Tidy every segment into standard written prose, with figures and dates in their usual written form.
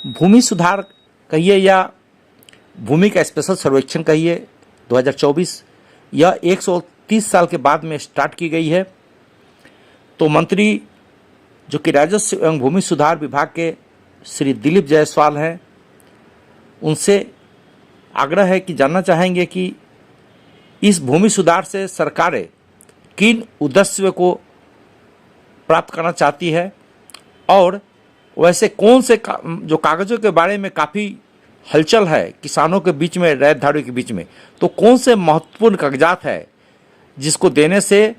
भूमि सुधार कहिए या भूमि का स्पेशल सर्वेक्षण कहिए 2024, यह 130 साल के बाद में स्टार्ट की गई है। तो मंत्री जो कि राजस्व एवं भूमि सुधार विभाग के श्री दिलीप जायसवाल हैं, उनसे आग्रह है कि जानना चाहेंगे कि इस भूमि सुधार से सरकारें किन उद्देश्य को प्राप्त करना चाहती है और वैसे कौन से जो कागज़ों के बारे में काफ़ी हलचल है किसानों के बीच में, रैयतधारियों के बीच में, तो कौन से महत्वपूर्ण कागजात है जिसको देने से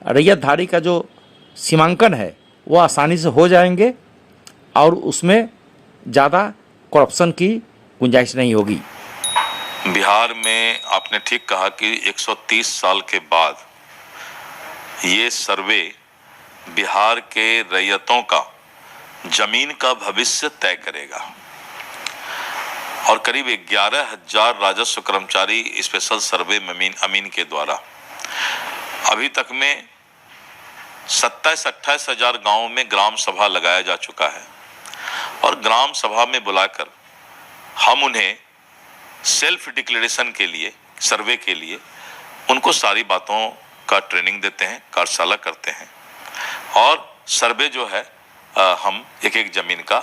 रैयतधारी का जो सीमांकन है वो आसानी से हो जाएंगे और उसमें ज़्यादा करप्शन की गुंजाइश नहीं होगी। बिहार में आपने ठीक कहा कि 130 साल के बाद ये सर्वे बिहार के रैयतों का जमीन का भविष्य तय करेगा और करीब 11,000 राजस्व कर्मचारी स्पेशल सर्वे अमीन के द्वारा अभी तक में 27-28 हजार गाँव में ग्राम सभा लगाया जा चुका है और ग्राम सभा में बुलाकर हम उन्हें सेल्फ डिक्लेरेशन के लिए, सर्वे के लिए उनको सारी बातों का ट्रेनिंग देते हैं, कार्यशाला करते हैं और सर्वे जो है हम एक जमीन का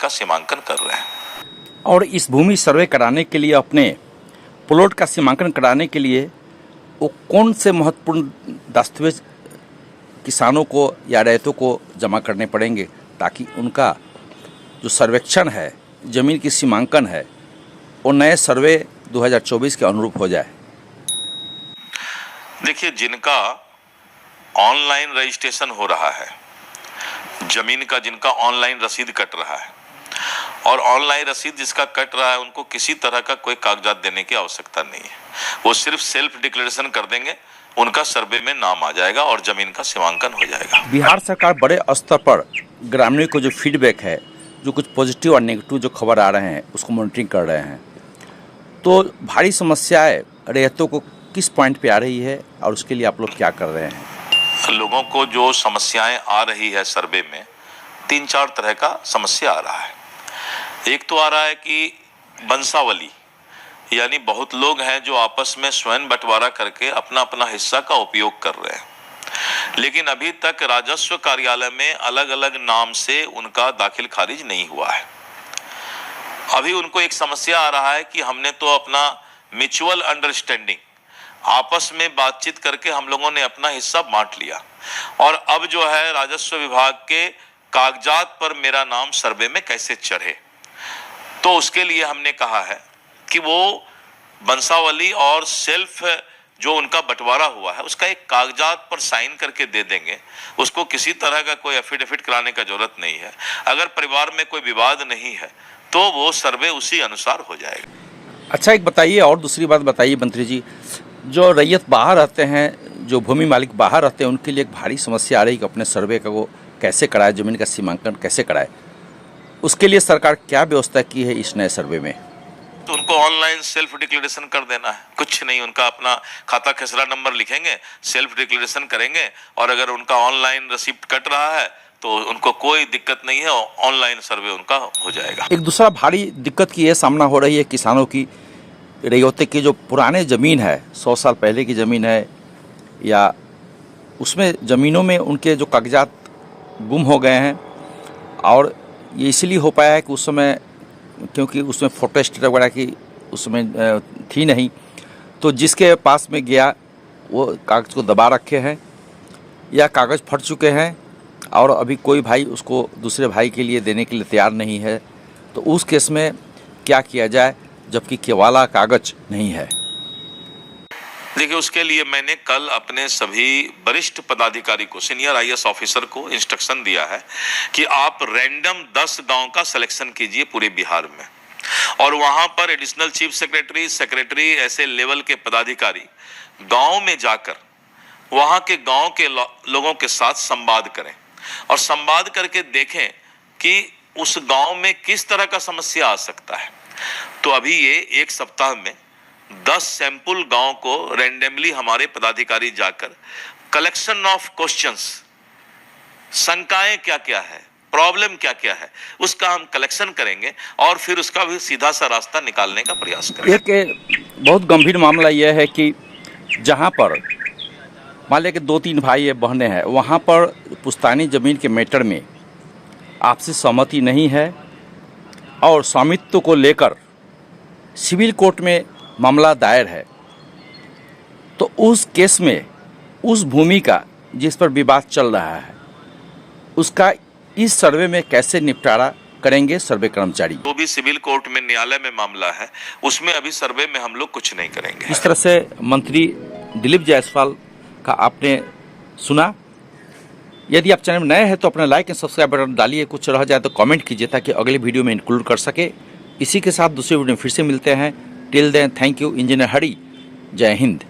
सीमांकन कर रहे हैं। और इस भूमि सर्वे कराने के लिए, अपने प्लॉट का सीमांकन कराने के लिए वो कौन से महत्वपूर्ण दस्तावेज किसानों को या रैयतों को जमा करने पड़ेंगे ताकि उनका जो सर्वेक्षण है, ज़मीन की सीमांकन है, वो नए सर्वे 2024 के अनुरूप हो जाए? देखिए, जिनका ऑनलाइन रजिस्ट्रेशन हो रहा है, जमीन का जिनका ऑनलाइन रसीद कट रहा है और ऑनलाइन रसीद जिसका कट रहा है, उनको किसी तरह का कोई कागजात देने की आवश्यकता नहीं है। वो सिर्फ सेल्फ डिक्लेरेशन कर देंगे, उनका सर्वे में नाम आ जाएगा और जमीन का सीमांकन हो जाएगा। बिहार सरकार बड़े स्तर पर ग्रामीणों को जो फीडबैक है, जो कुछ पॉजिटिव और नेगेटिव जो खबर आ रहे हैं, उसको मॉनिटरिंग कर रहे हैं। तो भारी समस्याएं रैयतों को किस पॉइंट पे आ रही है और उसके लिए आप लोग क्या कर रहे हैं? लोगों को जो समस्याएं आ रही है सर्वे में, 3-4 तरह का समस्या आ रहा है। एक तो आ रहा है कि बंसावली, यानी बहुत लोग हैं जो आपस में स्वयं बंटवारा करके अपना अपना हिस्सा का उपयोग कर रहे हैं, लेकिन अभी तक राजस्व कार्यालय में अलग अलग नाम से उनका दाखिल खारिज नहीं हुआ है। अभी उनको एक समस्या आ रहा है कि हमने तो अपना म्यूचुअल अंडरस्टैंडिंग, आपस में बातचीत करके हम लोगों ने अपना हिस्सा बांट लिया और अब जो है राजस्व विभाग के कागजात पर मेरा नाम सर्वे में कैसे चढ़े। तो उसके लिए हमने कहा है कि वो बंसावली और सेल्फ जो उनका बंटवारा हुआ है उसका एक कागजात पर साइन करके दे देंगे, उसको किसी तरह का कोई एफिडेविट कराने का जरूरत नहीं है। अगर परिवार में कोई विवाद नहीं है तो वो सर्वे उसी अनुसार हो जाएगा। अच्छा, एक बताइए और दूसरी बात बताइए मंत्री जी, जो रैयत बाहर रहते हैं, जो भूमि मालिक बाहर रहते हैं, उनके लिए एक भारी समस्या आ रही है कि अपने सर्वे का वो कैसे कराए, ज़मीन का सीमांकन कैसे कराए। उसके लिए सरकार क्या व्यवस्था की है इस नए सर्वे में? तो उनको ऑनलाइन सेल्फ डिक्लेरेशन कर देना है, कुछ नहीं, उनका अपना खाता खसरा नंबर लिखेंगे, सेल्फ डिक्लेरेशन करेंगे और अगर उनका ऑनलाइन रिसिप्ट कट रहा है तो उनको कोई दिक्कत नहीं है, ऑनलाइन सर्वे उनका हो जाएगा। एक दूसरा भारी दिक्कत की यह सामना हो रही है किसानों की, रैयतों की जो पुराने ज़मीन है, 100 साल पहले की ज़मीन है, या उसमें ज़मीनों में उनके जो कागजात गुम हो गए हैं और ये इसलिए हो पाया है कि उस समय क्योंकि उसमें फोटो स्टेट वगैरह की उसमें थी नहीं, तो जिसके पास में गया वो कागज़ को दबा रखे हैं या कागज़ फट चुके हैं और अभी कोई भाई उसको दूसरे भाई के लिए देने के लिए तैयार नहीं है। तो उस केस में क्या किया जाए जबकि केवाला कागज नहीं है? देखिए, उसके लिए मैंने कल अपने सभी वरिष्ठ पदाधिकारी को, सीनियर आईएएस ऑफिसर को इंस्ट्रक्शन दिया है कि आप रैंडम 10 गांव का सिलेक्शन कीजिए पूरे बिहार में और वहां पर एडिशनल चीफ सेक्रेटरी ऐसे लेवल के पदाधिकारी गांव में जाकर वहां के गांव के लोगों के साथ संवाद करें और संवाद करके देखें कि उस गांव में किस तरह का समस्या आ सकता है। तो अभी ये 1 सप्ताह में 10 सैंपल गांव को रैंडमली हमारे पदाधिकारी जाकर कलेक्शन ऑफ क्वेश्चंस, शंकाएं क्या क्या है, प्रॉब्लम क्या क्या है उसका हम कलेक्शन करेंगे और फिर उसका भी सीधा सा रास्ता निकालने का प्रयास करेंगे। एक बहुत गंभीर मामला यह है कि जहाँ पर मान लें कि 2-3 भाई बहनें हैं, वहाँ पर पुश्तैनी ज़मीन के मैटर में आपसी सहमति नहीं है और स्वामित्व को लेकर सिविल कोर्ट में मामला दायर है। तो उस केस में उस भूमि का जिस पर विवाद चल रहा है उसका इस सर्वे में कैसे निपटारा करेंगे सर्वे कर्मचारी। जो भी सिविल कोर्ट में न्यायालय में मामला है उसमें अभी सर्वे में हम लोग कुछ नहीं करेंगे। इस तरह से मंत्री दिलीप जायसवाल का आपने सुना। यदि आप चैनल में नए हैं तो अपना लाइक एंड सब्सक्राइब बटन डालिए, कुछ रह जाए तो कमेंट कीजिए ताकि अगली वीडियो में इंक्लूड कर सके। इसी के साथ दूसरी वीडियो में फिर से मिलते हैं। Till then thank you. Engineer Hari, जय हिंद।